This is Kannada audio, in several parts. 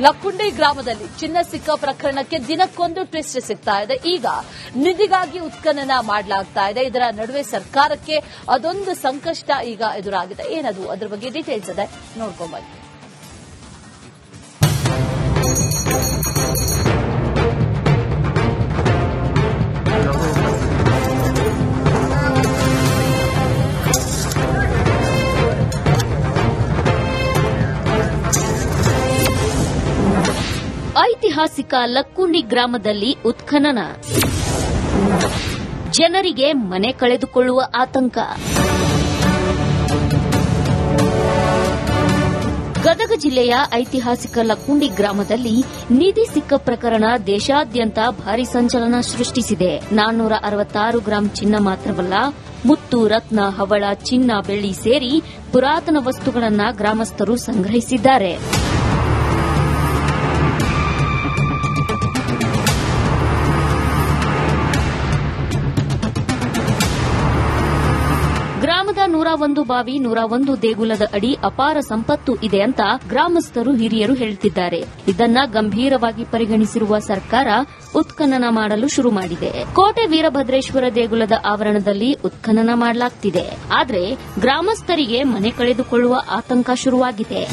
ಲಕ್ಕುಂಡಿ ಗ್ರಾಮದಲ್ಲಿ ಚಿನ್ನ ಸಿಕ್ಕ ಪ್ರಕರಣಕ್ಕೆ ದಿನಕ್ಕೊಂದು ಟ್ವಿಸ್ಟ್ ಸಿಗ್ತಾ ಇದೆ. ಈಗ ನಿಧಿಗಾಗಿ ಉತ್ಖನನ ಮಾಡಲಾಗ್ತಾ ಇದೆ. ಇದರ ನಡುವೆ ಸರ್ಕಾರಕ್ಕೆ ಅದೊಂದು ಸಂಕಷ್ಟ ಈಗ ಎದುರಾಗಿದೆ. ಏನದು, ಅದರ ಬಗ್ಗೆ ಡೀಟೇಲ್ಸ್ ಇದೆ, ನೋಡ್ಕೊಂಡ್ಬನ್ನಿ. ಐತಿಹಾಸಿಕ ಲಕ್ಕುಂಡಿ ಗ್ರಾಮದಲ್ಲಿ ಉತ್ಖನನ, ಜನರಿಗೆ ಮನೆ ಕಳೆದುಕೊಳ್ಳುವ ಆತಂಕ. ಗದಗ ಜಿಲ್ಲೆಯ ಐತಿಹಾಸಿಕ ಲಕ್ಕುಂಡಿ ಗ್ರಾಮದಲ್ಲಿ ನಿಧಿ ಸಿಕ್ಕ ಪ್ರಕರಣ ದೇಶಾದ್ಯಂತ ಭಾರಿ ಸಂಚಲನ ಸೃಷ್ಟಿಸಿದೆ. 466 ಗ್ರಾಂ ಚಿನ್ನ ಮಾತ್ರವಲ್ಲ, ಮುತ್ತು, ರತ್ನ, ಹವಳ, ಚಿನ್ನ, ಬೆಳ್ಳಿ ಸೇರಿ ಪುರಾತನ ವಸ್ತುಗಳನ್ನು ಗ್ರಾಮಸ್ಥರು ಸಂಗ್ರಹಿಸಿದ್ದಾರೆ. ಗ್ರಾಮದ 101 ಬಾವಿ, 101 ದೇಗುಲದ ಅಡಿ ಅಪಾರ ಸಂಪತ್ತು ಇದೆ ಅಂತ ಗ್ರಾಮಸ್ಥರು, ಹಿರಿಯರು ಹೇಳುತ್ತಿದ್ದಾರೆ. ಇದನ್ನ ಗಂಭೀರವಾಗಿ ಪರಿಗಣಿಸಿರುವ ಸರ್ಕಾರ ಉತ್ಖನನ ಮಾಡಲು ಶುರು ಮಾಡಿದೆ. ಕೋಟೆ ವೀರಭದ್ರೇಶ್ವರ ದೇಗುಲದ ಆವರಣದಲ್ಲಿ ಉತ್ಖನನ ಮಾಡಲಾಗ್ತಿದೆ. ಆದರೆ ಗ್ರಾಮಸ್ಥರಿಗೆ ಮನೆ ಕಳೆದುಕೊಳ್ಳುವ ಆತಂಕ ಶುರುವಾಗಿದೆ.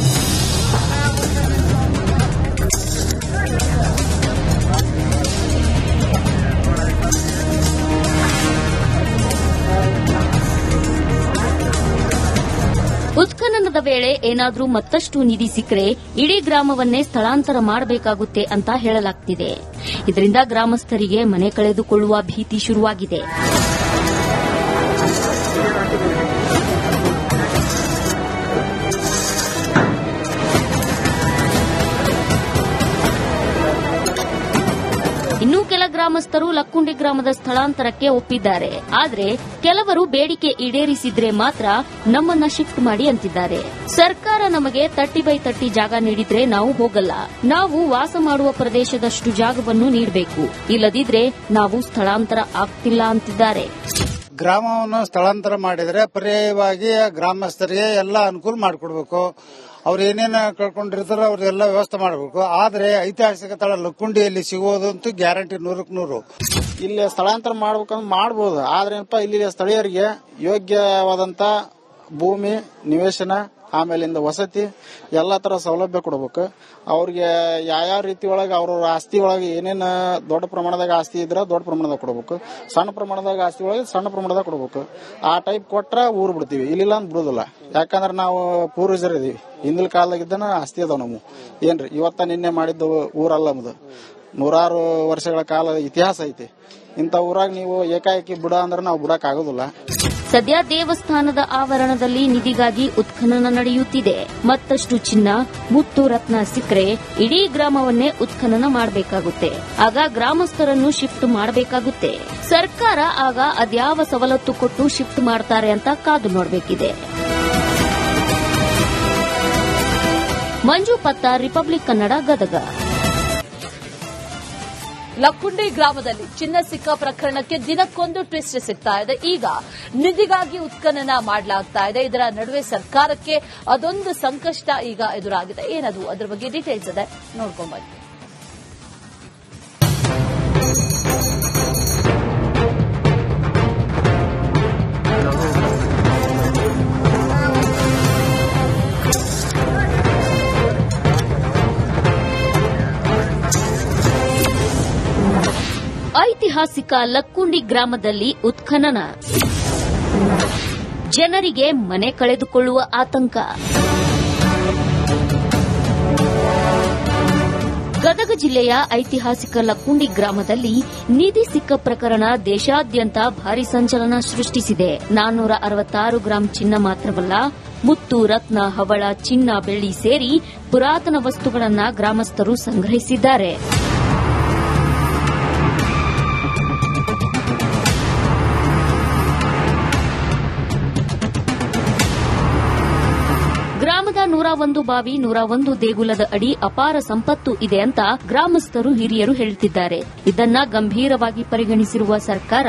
ಉತ್ಖನನದ ವೇಳೆ ಏನಾದರೂ ಮತ್ತಷ್ಟು ನಿಧಿ ಸಿಕ್ಕರೆ ಇಡೀ ಗ್ರಾಮವನ್ನೇ ಸ್ಥಳಾಂತರ ಮಾಡಬೇಕಾಗುತ್ತೆ ಅಂತ ಹೇಳಲಾಗ್ತಿದೆ. ಇದರಿಂದ ಗ್ರಾಮಸ್ಥರಿಗೆ ಮನೆ ಕಳೆದುಕೊಳ್ಳುವ ಭೀತಿ ಶುರುವಾಗಿದೆ. ಇನ್ನೂ ಕೆಲ ಗ್ರಾಮಸ್ಥರು ಲಕ್ಕುಂಡಿ ಗ್ರಾಮದ ಸ್ಥಳಾಂತರಕ್ಕೆ ಒಪ್ಪಿದ್ದಾರೆ. ಆದರೆ ಕೆಲವರು ಬೇಡಿಕೆ ಈಡೇರಿಸಿದ್ರೆ ಮಾತ್ರ ನಮ್ಮನ್ನ ಶಿಫ್ಟ್ ಮಾಡಿ ಅಂತಿದ್ದಾರೆ. ಸರ್ಕಾರ ನಮಗೆ 30/30 ಜಾಗ ನೀಡಿದ್ರೆ ನಾವು ಹೋಗಲ್ಲ, ನಾವು ವಾಸ ಮಾಡುವ ಪ್ರದೇಶದಷ್ಟು ಜಾಗವನ್ನು ನೀಡಬೇಕು, ಇಲ್ಲದಿದ್ರೆ ನಾವು ಸ್ಥಳಾಂತರ ಆಗ್ತಿಲ್ಲ ಅಂತಿದ್ದಾರೆ. ಗ್ರಾಮವನ್ನು ಸ್ಥಳಾಂತರ ಮಾಡಿದ್ರೆ ಪರ್ಯಾಯವಾಗಿ ಗ್ರಾಮಸ್ಥರಿಗೆ ಎಲ್ಲ ಅನುಕೂಲ ಮಾಡಿಕೊಡ್ಬೇಕು. ಅವ್ರು ಏನೇನು ಕಳ್ಕೊಂಡಿರ್ತಾರೋ ಅವ್ರೆಲ್ಲ ವ್ಯವಸ್ಥೆ ಮಾಡಬೇಕು. ಆದ್ರೆ ಐತಿಹಾಸಿಕ ಸ್ಥಳ ಲಕ್ಕುಂಡಿಯಲ್ಲಿ ಸಿಗೋದಂತೂ ಗ್ಯಾರಂಟಿ 100%. ಇಲ್ಲಿ ಸ್ಥಳಾಂತರ ಮಾಡ್ಬೇಕಂದ್ರೆ ಮಾಡಬಹುದು. ಆದ್ರೇನಪ್ಪ, ಇಲ್ಲಿ ಸ್ಥಳೀಯರಿಗೆ ಯೋಗ್ಯವಾದಂತ ಭೂಮಿ, ನಿವೇಶನ, ಆಮೇಲಿಂದ ವಸತಿ ಎಲ್ಲಾ ತರ ಸೌಲಭ್ಯ ಕೊಡಬೇಕು. ಅವ್ರಿಗೆ ಯಾವ ರೀತಿ ಒಳಗೆ ಅವ್ರ ಆಸ್ತಿ ಒಳಗೆ ಏನೇನು ದೊಡ್ಡ ಪ್ರಮಾಣದಾಗ ಆಸ್ತಿ ಇದ್ರೆ ದೊಡ್ಡ ಪ್ರಮಾಣದಾಗ ಕೊಡಬೇಕು, ಸಣ್ಣ ಪ್ರಮಾಣದಾಗ ಆಸ್ತಿ ಒಳಗೆ ಸಣ್ಣ ಪ್ರಮಾಣದಾಗ ಕೊಡಬೇಕು. ಆ ಟೈಪ್ ಕೊಟ್ರ ಊರ್ ಬಿಡ್ತೀವಿ, ಇಲ್ಲಿಲ್ಲ ಅಂತ ಬಿಡುದಿಲ್ಲ. ಯಾಕಂದ್ರೆ ನಾವು ಪೂರ್ವಜರಿದೀವಿ, ಹಿಂದಿನ ಕಾಲದಾಗಿದ್ದನ ಆಸ್ತಿ ಅದಾವ ನಮ್ಮವು. ಏನ್ರಿ ಇವತ್ತ ನಿನ್ನೆ ಮಾಡಿದ್ದು ಊರಲ್ಲ, ನಮ್ದು 100 ವರ್ಷಗಳ ಕಾಲ ಇತಿಹಾಸ ಐತಿ. ಇಂಥ ಊರಾಗ ನೀವು ಏಕಾಏಕಿ ಬಿಡ ಅಂದ್ರೆ ನಾವು ಬಿಡಕ್ ಆಗೋದಿಲ್ಲ. ಸದ್ಯ ದೇವಸ್ಥಾನದ ಆವರಣದಲ್ಲಿ ನಿಧಿಗಾಗಿ ಉತ್ಖನನ ನಡೆಯುತ್ತಿದೆ. ಮತ್ತಷ್ಟು ಚಿನ್ನ, ಮುತ್ತು, ರತ್ನ ಸಿಕ್ಕರೆ ಇಡೀ ಗ್ರಾಮವನ್ನೇ ಉತ್ಖನನ ಮಾಡಬೇಕಾಗುತ್ತೆ. ಆಗ ಗ್ರಾಮಸ್ಥರನ್ನು ಶಿಫ್ಟ್ ಮಾಡಬೇಕಾಗುತ್ತೆ. ಸರ್ಕಾರ ಆಗ ಅದ್ಯಾವ ಸವಲತ್ತು ಕೊಟ್ಟು ಶಿಫ್ಟ್ ಮಾಡ್ತಾರೆ ಅಂತ ಕಾದು ನೋಡಬೇಕಿದೆ. ಮಂಜು ಪತ್ತಾರ್, ರಿಪಬ್ಲಿಕ್ ಕನ್ನಡ, ಗದಗ. ಲಕ್ಕುಂಡಿ ಗ್ರಾಮದಲ್ಲಿ ಚಿನ್ನ ಸಿಕ್ಕ ಪ್ರಕರಣಕ್ಕೆ ದಿನಕ್ಕೊಂದು ಟ್ವಿಸ್ಟ್ ಸಿಗ್ತಾ ಇದೆ. ಈಗ ನಿಧಿಗಾಗಿ ಉತ್ಖನನ ಮಾಡಲಾಗ್ತಾ ಇದೆ. ಇದರ ನಡುವೆ ಸರ್ಕಾರಕ್ಕೆ ಅದೊಂದು ಸಂಕಷ್ಟ ಈಗ ಎದುರಾಗಿದೆ. ಏನದು, ಅದರ ಬಗ್ಗೆ ಡೀಟೇಲ್ಸ್ ಇದೆ, ನೋಡ್ಕೊಂಡ್ಬನ್ನಿ. ಐತಿಹಾಸಿಕ ಲಕ್ಕುಂಡಿ ಗ್ರಾಮದಲ್ಲಿ ಉತ್ಖನನ, ಜನರಿಗೆ ಮನೆ ಕಳೆದುಕೊಳ್ಳುವ ಆತಂಕ. ಗದಗ ಜಿಲ್ಲೆಯ ಐತಿಹಾಸಿಕ ಲಕ್ಕುಂಡಿ ಗ್ರಾಮದಲ್ಲಿ ನಿಧಿ ಸಿಕ್ಕ ಪ್ರಕರಣ ದೇಶಾದ್ಯಂತ ಭಾರಿ ಸಂಚಲನ ಸೃಷ್ಟಿಸಿದೆ. 466 ಗ್ರಾಂ ಚಿನ್ನ ಮಾತ್ರವಲ್ಲ, ಮುತ್ತು, ರತ್ನ, ಹವಳ, ಚಿನ್ನ, ಬೆಳ್ಳಿ ಸೇರಿ ಪುರಾತನ ವಸ್ತುಗಳನ್ನು ಗ್ರಾಮಸ್ಥರು ಸಂಗ್ರಹಿಸಿದ್ದಾರೆ. ಗ್ರಾಮದ 101 ಬಾವಿ 101 ದೇಗುಲದ ಅಡಿ ಅಪಾರ ಸಂಪತ್ತು ಇದೆ ಅಂತ ಗ್ರಾಮಸ್ಥರು ಹಿರಿಯರು ಹೇಳುತ್ತಿದ್ದಾರೆ. ಇದನ್ನ ಗಂಭೀರವಾಗಿ ಪರಿಗಣಿಸಿರುವ ಸರ್ಕಾರ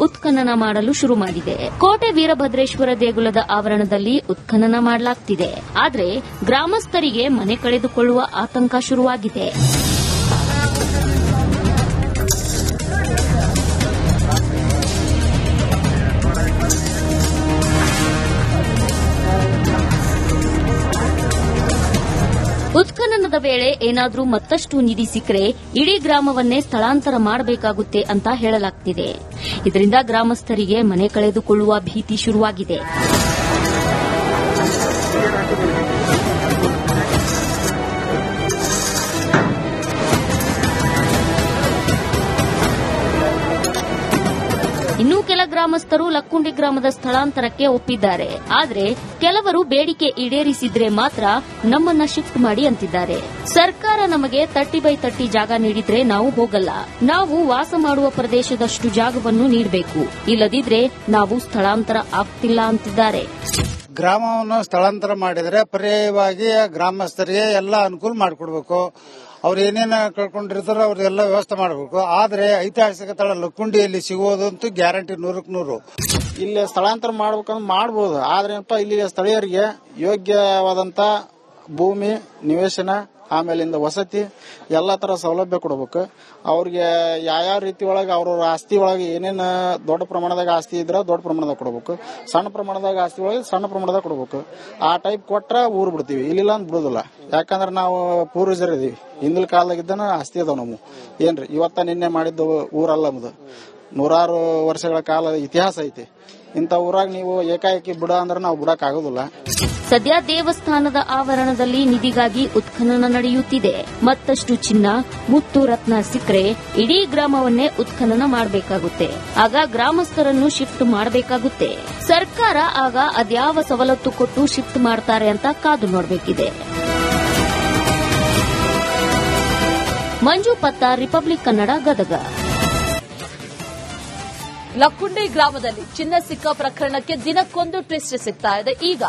ಉತ್ಖನನ ಮಾಡಲು ಶುರು ಮಾಡಿದೆ. ಕೋಟೆ ವೀರಭದ್ರೇಶ್ವರ ದೇಗುಲದ ಆವರಣದಲ್ಲಿ ಉತ್ಖನನ ಮಾಡಲಾಗುತ್ತಿದೆ. ಆದರೆ ಗ್ರಾಮಸ್ಥರಿಗೆ ಮನೆ ಕಳೆದುಕೊಳ್ಳುವ ಆತಂಕ ಶುರುವಾಗಿದೆ. ಉತ್ಖನನದ ವೇಳೆ ಏನಾದರೂ ಮತ್ತಷ್ಟು ನಿಧಿ ಸಿಕ್ಕರೆ ಇಡೀ ಗ್ರಾಮವನ್ನೇ ಸ್ಥಳಾಂತರ ಮಾಡಬೇಕಾಗುತ್ತೆ ಅಂತ ಹೇಳಲಾಗುತ್ತಿದೆ. ಇದರಿಂದ ಗ್ರಾಮಸ್ಥರಿಗೆ ಮನೆ ಕಳೆದುಕೊಳ್ಳುವ ಭೀತಿ ಶುರುವಾಗಿದೆ. ಇನ್ನೂ ಕೆಲ ಗ್ರಾಮಸ್ಥರು ಲಕ್ಕುಂಡಿ ಗ್ರಾಮದ ಸ್ಥಳಾಂತರಕ್ಕೆ ಒಪ್ಪಿದ್ದಾರೆ. ಆದರೆ ಕೆಲವರು ಬೇಡಿಕೆ ಈಡೇರಿಸಿದ್ರೆ ಮಾತ್ರ ನಮ್ಮನ್ನ ಶಿಫ್ಟ್ ಮಾಡಿ ಅಂತಿದ್ದಾರೆ. ಸರ್ಕಾರ ನಮಗೆ 30x30 ಜಾಗ ನೀಡಿದ್ರೆ ನಾವು ಹೋಗಲ್ಲ. ನಾವು ವಾಸ ಮಾಡುವ ಪ್ರದೇಶದಷ್ಟು ಜಾಗವನ್ನು ನೀಡಬೇಕು. ಇಲ್ಲದಿದ್ರೆ ನಾವು ಸ್ಥಳಾಂತರ ಆಗ್ತಿಲ್ಲ ಅಂತಿದ್ದಾರೆ. ಗ್ರಾಮವನ್ನು ಸ್ಥಳಾಂತರ ಮಾಡಿದರೆ ಪರ್ಯಾಯವಾಗಿ ಗ್ರಾಮಸ್ಥರಿಗೆ ಎಲ್ಲ ಅನುಕೂಲ ಮಾಡಿಕೊಡ್ಬೇಕು. ಅವ್ರು ಏನೇನು ಕಳ್ಕೊಂಡಿರ್ತಾರೋ ಅವ್ರೆಲ್ಲ ವ್ಯವಸ್ಥೆ ಮಾಡಬೇಕು. ಆದ್ರೆ ಐತಿಹಾಸಿಕ ಸ್ಥಳ ಲಕ್ಕುಂಡಿಯಲ್ಲಿ ಸಿಗೋದಂತೂ ಗ್ಯಾರಂಟಿ 100%. ಇಲ್ಲಿ ಸ್ಥಳಾಂತರ ಮಾಡ್ಬೇಕಂದ್ರೆ ಮಾಡಬಹುದು. ಆದ್ರೆ ಇಲ್ಲಿ ಸ್ಥಳೀಯರಿಗೆ ಯೋಗ್ಯವಾದಂತ ಭೂಮಿ, ನಿವೇಶನ, ಆಮೇಲಿಂದ ವಸತಿ ಎಲ್ಲಾ ತರ ಸೌಲಭ್ಯ ಕೊಡಬೇಕು. ಅವ್ರಿಗೆ ಯಾವ ರೀತಿ ಒಳಗೆ ಅವ್ರವ್ರ ಆಸ್ತಿ ಒಳಗೆ ಏನೇನು ದೊಡ್ಡ ಪ್ರಮಾಣದಾಗ ಆಸ್ತಿ ಇದ್ರೆ ದೊಡ್ಡ ಪ್ರಮಾಣದಾಗ ಕೊಡಬೇಕು, ಸಣ್ಣ ಪ್ರಮಾಣದಾಗ ಆಸ್ತಿ ಒಳಗೆ ಸಣ್ಣ ಪ್ರಮಾಣದಾಗ ಕೊಡಬೇಕು. ಆ ಟೈಪ್ ಕೊಟ್ರ ಊರ್ ಬಿಡ್ತೀವಿ, ಇಲ್ಲಿಲ್ಲ ಅಂತ ಬಿಡುದಿಲ್ಲ. ಯಾಕಂದ್ರೆ ನಾವು ಪೂರ್ವಜರಿದೀವಿ, ಹಿಂದಿನ ಕಾಲದಾಗಿದ್ದನ ಆಸ್ತಿ ಅದಾವ ನಮ್ಮ. ಏನ್ರಿ ಇವತ್ತ ನಿನ್ನೆ ಮಾಡಿದ್ದು ಊರಲ್ಲ, ನಮ್ದು 100 ವರ್ಷಗಳ ಕಾಲ ಇತಿಹಾಸ ಐತಿ. ಇಂಥ ಊರಾಗ ನೀವು ಏಕಾಏಕಿ ಬಿಡ ಅಂದ್ರೆ ನಾವು ಬಿಡಕ್ ಆಗೋದಿಲ್ಲ. ಸದ್ಯ ದೇವಸ್ಥಾನದ ಆವರಣದಲ್ಲಿ ನಿಧಿಗಾಗಿ ಉತ್ಖನನ ನಡೆಯುತ್ತಿದೆ. ಮತ್ತಷ್ಟು ಚಿನ್ನ, ಮುತ್ತು, ರತ್ನ ಸಿಕ್ಕರೆ ಇಡೀ ಗ್ರಾಮವನ್ನೇ ಉತ್ಖನನ ಮಾಡಬೇಕಾಗುತ್ತೆ. ಆಗ ಗ್ರಾಮಸ್ಥರನ್ನು ಶಿಫ್ಟ್ ಮಾಡಬೇಕಾಗುತ್ತೆ. ಸರ್ಕಾರ ಆಗ ಅದ್ಯಾವ ಸವಲತ್ತು ಕೊಟ್ಟು ಶಿಫ್ಟ್ ಮಾಡ್ತಾರೆ ಅಂತ ಕಾದು ನೋಡಬೇಕಿದೆ. ಮಂಜು ಪತ್ತಾರ್, ರಿಪಬ್ಲಿಕ್ ಕನ್ನಡ, ಗದಗ. ಲಕ್ಕುಂಡಿ ಗ್ರಾಮದಲ್ಲಿ ಚಿನ್ನ ಸಿಕ್ಕ ಪ್ರಕರಣಕ್ಕೆ ದಿನಕ್ಕೊಂದು ಟ್ವಿಸ್ಟ್ ಸಿಗ್ತಾ ಇದೆ. ಈಗ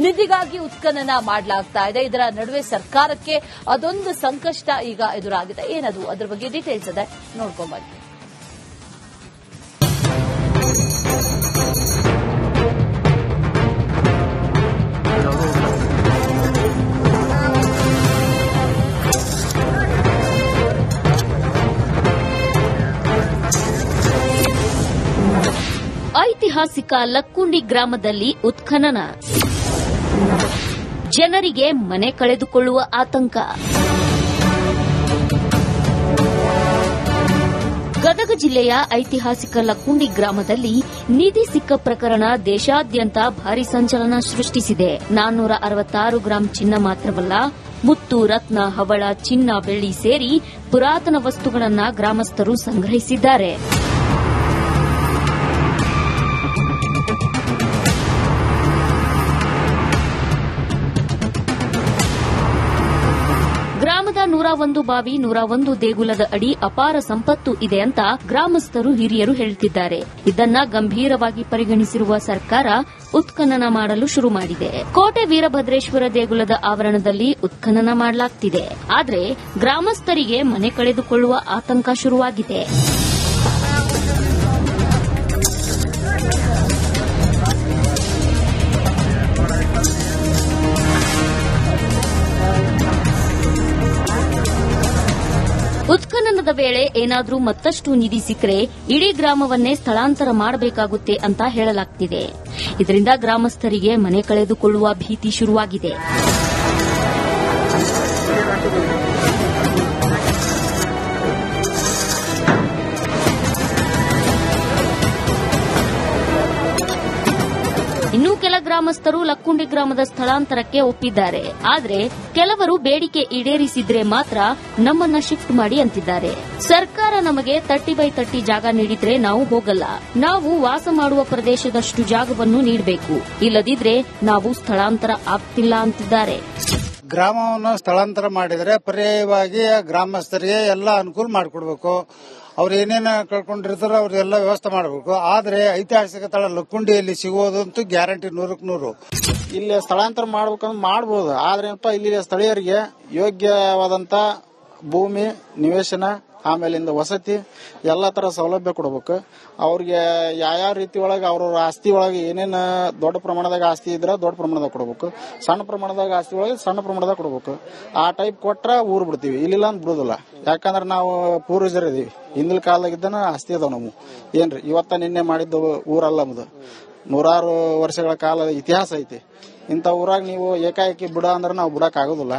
ನಿಧಿಗಾಗಿ ಉತ್ಖನನ ಮಾಡಲಾಗ್ತಾ ಇದೆ. ಇದರ ನಡುವೆ ಸರ್ಕಾರಕ್ಕೆ ಅದೊಂದು ಸಂಕಷ್ಟ ಈಗ ಎದುರಾಗಿದೆ. ಏನದು, ಅದರ ಬಗ್ಗೆ ಡೀಟೇಲ್ಸ್ ಇದೆ, ನೋಡ್ಕೊಂಡ್ಬನ್ನಿ. ಐತಿಹಾಸಿಕ ಲಕ್ಕುಂಡಿ ಗ್ರಾಮದಲ್ಲಿ ಉತ್ಖನನ, ಜನರಿಗೆ ಮನೆ ಕಳೆದುಕೊಳ್ಳುವ ಆತಂಕ. ಗದಗ ಜಿಲ್ಲೆಯ ಐತಿಹಾಸಿಕ ಲಕ್ಕುಂಡಿ ಗ್ರಾಮದಲ್ಲಿ ನಿಧಿ ಸಿಕ್ಕ ಪ್ರಕರಣ ದೇಶಾದ್ಯಂತ ಭಾರಿ ಸಂಚಲನ ಸೃಷ್ಟಿಸಿದೆ. 466 ಗ್ರಾಂ ಚಿನ್ನ ಮಾತ್ರವಲ್ಲ, ಮುತ್ತು, ರತ್ನ, ಹವಳ, ಚಿನ್ನ, ಬೆಳ್ಳಿ ಸೇರಿ ಪುರಾತನ ವಸ್ತುಗಳನ್ನು ಗ್ರಾಮಸ್ಥರು ಸಂಗ್ರಹಿಸಿದ್ದಾರೆ. ಗ್ರಾಮದ 101 ಬಾವಿ 101 ದೇಗುಲದ ಅಡಿ ಅಪಾರ ಸಂಪತ್ತು ಇದೆ ಅಂತ ಗ್ರಾಮಸ್ಥರು ಹಿರಿಯರು ಹೇಳುತ್ತಿದ್ದಾರೆ. ಇದನ್ನ ಗಂಭೀರವಾಗಿ ಪರಿಗಣಿಸಿರುವ ಸರ್ಕಾರ ಉತ್ಖನನ ಮಾಡಲು ಶುರು ಮಾಡಿದೆ. ಕೋಟೆ ವೀರಭದ್ರೇಶ್ವರ ದೇಗುಲದ ಆವರಣದಲ್ಲಿ ಉತ್ಖನನ ಮಾಡಲಾಗುತ್ತಿದೆ. ಆದರೆ ಗ್ರಾಮಸ್ಥರಿಗೆ ಮನೆ ಕಳೆದುಕೊಳ್ಳುವ ಆತಂಕ ಶುರುವಾಗಿದೆ. ಉತ್ಖನನದ ವೇಳೆ ಏನಾದರೂ ಮತ್ತಷ್ಟು ನಿಧಿ ಸಿಕ್ಕರೆ ಇಡೀ ಗ್ರಾಮವನ್ನೇ ಸ್ಥಳಾಂತರ ಮಾಡಬೇಕಾಗುತ್ತೆ ಅಂತ ಹೇಳಲಾಗುತ್ತಿದೆ. ಇದರಿಂದ ಗ್ರಾಮಸ್ಥರಿಗೆ ಮನೆ ಕಳೆದುಕೊಳ್ಳುವ ಭೀತಿ ಶುರುವಾಗಿದೆ. ಇನ್ನೂ ಕೆಲ ಗ್ರಾಮಸ್ಥರು ಲಕ್ಕುಂಡಿ ಗ್ರಾಮದ ಸ್ಥಳಾಂತರಕ್ಕೆ ಒಪ್ಪಿದ್ದಾರೆ. ಆದರೆ ಕೆಲವರು ಬೇಡಿಕೆ ಈಡೇರಿಸಿದ್ರೆ ಮಾತ್ರ ನಮ್ಮನ್ನ ಶಿಫ್ಟ್ ಮಾಡಿ ಅಂತಿದ್ದಾರೆ. ಸರ್ಕಾರ ನಮಗೆ 30x30 ಜಾಗ ನೀಡಿದ್ರೆ ನಾವು ಹೋಗಲ್ಲ. ನಾವು ವಾಸ ಮಾಡುವ ಪ್ರದೇಶದಷ್ಟು ಜಾಗವನ್ನು ನೀಡಬೇಕು. ಇಲ್ಲದಿದ್ರೆ ನಾವು ಸ್ಥಳಾಂತರ ಆಗ್ತಿಲ್ಲ ಅಂತಿದ್ದಾರೆ. ಗ್ರಾಮವನ್ನು ಸ್ಥಳಾಂತರ ಮಾಡಿದರೆ ಪರ್ಯಾಯವಾಗಿ ಗ್ರಾಮಸ್ಥರಿಗೆ ಎಲ್ಲ ಅನುಕೂಲ ಮಾಡಿಕೊಡ್ಬೇಕು. ಅವ್ರು ಏನೇನು ಕಳ್ಕೊಂಡಿರ್ತಾರೋ ಅವ್ರೆಲ್ಲ ವ್ಯವಸ್ಥೆ ಮಾಡಬೇಕು. ಆದ್ರೆ ಐತಿಹಾಸಿಕ ಸ್ಥಳ ಲಕ್ಕುಂಡಿಯಲ್ಲಿ ಸಿಗೋದಂತೂ ಗ್ಯಾರಂಟಿ 100%. ಇಲ್ಲಿ ಸ್ಥಳಾಂತರ ಮಾಡ್ಬೇಕಂದ್ರೆ ಮಾಡಬಹುದು. ಆದ್ರೆ ಇಲ್ಲಿ ಸ್ಥಳೀಯರಿಗೆ ಯೋಗ್ಯವಾದಂತ ಭೂಮಿ, ನಿವೇಶನ, ಆಮೇಲಿಂದ ವಸತಿ ಎಲ್ಲಾ ತರ ಸೌಲಭ್ಯ ಕೊಡಬೇಕು. ಅವ್ರಿಗೆ ಯಾವ ರೀತಿ ಒಳಗೆ ಅವ್ರ ಆಸ್ತಿ ಒಳಗೆ ಏನೇನು ದೊಡ್ಡ ಪ್ರಮಾಣದಾಗ ಆಸ್ತಿ ಇದ್ರೆ ದೊಡ್ಡ ಪ್ರಮಾಣದಾಗ ಕೊಡಬೇಕು, ಸಣ್ಣ ಪ್ರಮಾಣದಾಗ ಆಸ್ತಿ ಒಳಗೆ ಸಣ್ಣ ಪ್ರಮಾಣದಾಗ ಕೊಡಬೇಕು. ಆ ಟೈಪ್ ಕೊಟ್ರ ಊರ್ ಬಿಡ್ತೀವಿ, ಇಲ್ಲಿಲ್ಲ ಅಂತ ಬಿಡುದಿಲ್ಲ. ಯಾಕಂದ್ರೆ ನಾವು ಪೂರ್ವಜರು ಇದೀವಿ, ಹಿಂದಿನ ಕಾಲದಾಗಿದ್ದನ ಆಸ್ತಿ ಅದಾವ ನಾವು. ಏನ್ರಿ ಇವತ್ತ ನಿನ್ನೆ ಮಾಡಿದ್ದು ಊರಲ್ಲ, ನಮ್ದು ನೂರಾರು ವರ್ಷಗಳ ಕಾಲದ ಇತಿಹಾಸ ಐತಿ. ಇಂಥ ಊರಾಗ ನೀವು ಏಕಾಏಕಿ ಬಿಡ ಅಂದ್ರೆ ನಾವು ಬಿಡಕ್ ಆಗೋದಿಲ್ಲ.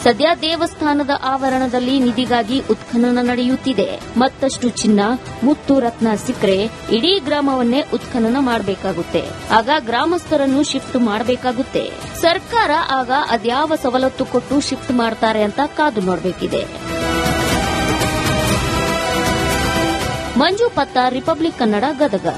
ಸದ್ಯ ದೇವಸ್ಥಾನದ ಆವರಣದಲ್ಲಿ ನಿಧಿಗಾಗಿ ಉತ್ಖನನ ನಡೆಯುತ್ತಿದೆ. ಮತ್ತಷ್ಟು ಚಿನ್ನ, ಮುತ್ತು, ರತ್ನ ಸಿಕ್ಕರೆ ಇಡೀ ಗ್ರಾಮವನ್ನೇ ಉತ್ಖನನ ಮಾಡಬೇಕಾಗುತ್ತೆ. ಆಗ ಗ್ರಾಮಸ್ಥರನ್ನು ಶಿಫ್ಟ್ ಮಾಡಬೇಕಾಗುತ್ತೆ. ಸರ್ಕಾರ ಆಗ ಅದ್ಯಾವ ಸವಲತ್ತು ಕೊಟ್ಟು ಶಿಫ್ಟ್ ಮಾಡ್ತಾರೆ ಅಂತ ಕಾದು ನೋಡಬೇಕಿದೆ. ಮಂಜು ಪತ್ತಾರ್, ರಿಪಬ್ಲಿಕ್ ಕನ್ನಡ, ಗದಗ.